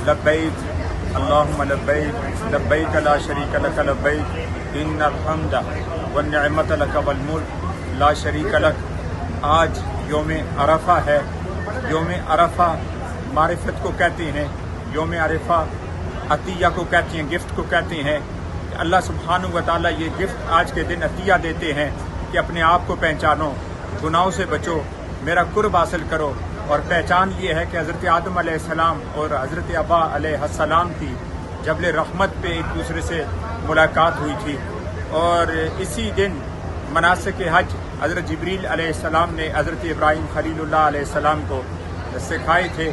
लब्बैक अल्लाहुम्मा लब्बैक लब्बैक ला शरीक लक लब्बैक इन्नल हम्द one निअमत luck वल मुल्क ला शरीक लक। आज यौम अरफा है। यौम अरफा मारिफत को कहते हैं, यौम अरफा अतिया को कहते हैं, गिफ्ट को कहते हैं। अल्लाह सुब्हानहू व तआला ये गिफ्ट आज के दिन अतिया देते हैं कि अपने आप को पहचानो, गुनाहों से बचो, मेरा कुर्ब हासिल करो। और पहचान ये है कि हज़रत आदम अलैहिस्सलाम और हज़रत अब्बा अलैहिस्सलाम की जबल रहमत पे एक दूसरे से मुलाकात हुई थी। और इसी दिन मनासिक हज हज़रत जिब्रील अलैहिस्सलाम ने हज़रत इब्राहीम खलीलुल्लाह अलैहिस्सलाम को सिखाए थे।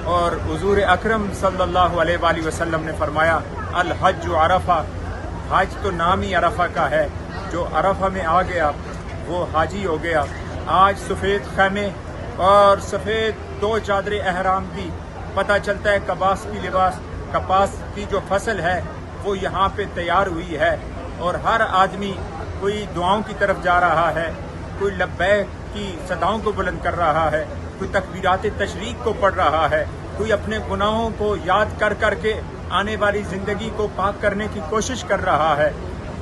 और हुज़ूर अकरम सल्लल्लाहु अलैहि वसल्लम ने फरमाया अल हज अरफा, हज तो नाम ही अरफा का है। जो अरफा में आ गया वो हाजी हो गया। आज सफ़ेद खैमे और सफ़ेद दो चादर एहराम की, पता चलता है कपास की जो फसल है वो यहाँ पे तैयार हुई है। और हर आदमी कोई दुआओं की तरफ जा रहा है, कोई लब्बैक की सदाओं को बुलंद कर रहा है, कोई तकबीरात तशरीक को पढ़ रहा है, कोई अपने गुनाहों को याद कर करके आने वाली ज़िंदगी को पाक करने की कोशिश कर रहा है।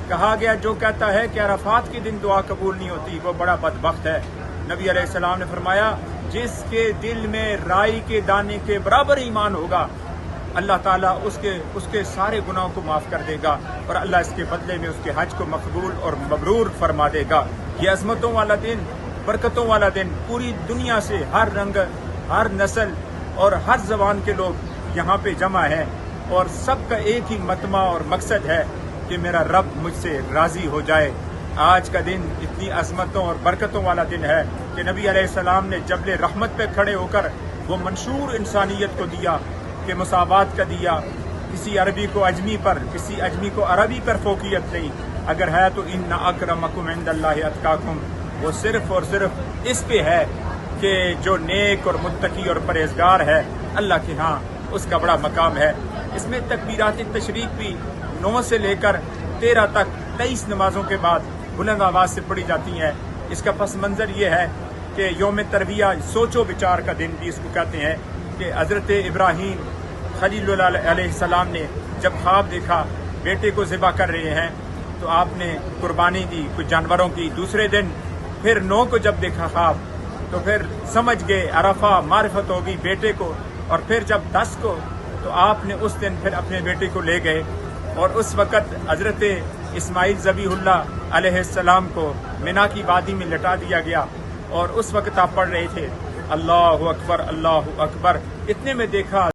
कहा गया जो कहता है कि अरफात के दिन दुआ कबूल नहीं होती वो बड़ा बदबख्त है। नबी अलैहिस्सलाम ने फरमाया जिसके दिल में राई के दाने के बराबर ईमान होगा अल्लाह ताला उसके सारे गुनाहों को माफ़ कर देगा और अल्लाह इसके बदले में उसके हज को मकबूल और मबरूर फरमा देगा। ये अज़मतों वाला दिन, बरकतों वाला दिन, पूरी दुनिया से हर रंग, हर नस्ल और हर ज़बान के लोग यहाँ पे जमा हैं और सबका एक ही मतमा और मकसद है कि मेरा रब मुझसे राज़ी हो जाए। आज का दिन इतनी अज़मतों और बरकतों वाला दिन है कि नबी अलैहिस्सलाम ने जबल रहमत पे खड़े होकर वो मंशूर इंसानियत को दिया कि मुसावात का दिया। किसी अरबी को अजमी पर, किसी अजमी को अरबी पर फोकियत नहीं। अगर है तो इन्ना अकरमकुम इंदल्लाहि अतकाकुम, वो सिर्फ और सिर्फ इस पे है कि जो नेक और मुत्तकी और परहेजगार है अल्लाह के यहाँ उसका बड़ा मकाम है। इसमें तकबीरात तशरीक भी 9 से लेकर 13 तक 23 नमाजों के बाद बुलंद आवाज़ से पढ़ी जाती हैं। इसका पस मंज़र ये है कि यौम तरविया, सोचो विचार का दिन भी इसको कहते हैं कि हज़रत इब्राहीम खलीलुल्लाह अलैहिस्सलाम ने जब ख्वाब देखा बेटे को ज़िबा कर रहे हैं तो आपने कुर्बानी दी कुछ जानवरों की। दूसरे दिन फिर 9 को जब देखा ख्वाब तो फिर समझ गए अरफा मारिफत होगी बेटे को। और फिर जब 10 को तो आपने उस दिन फिर अपने बेटे को ले गए और उस वक़्त हज़रत इस्माइल ज़बीहुल्लाह अलैहिस्सलाम को मिना की वादी में लटा दिया गया। और उस वक़्त आप पढ़ रहे थे अल्लाहु अकबर अल्लाहु अकबर। इतने में देखा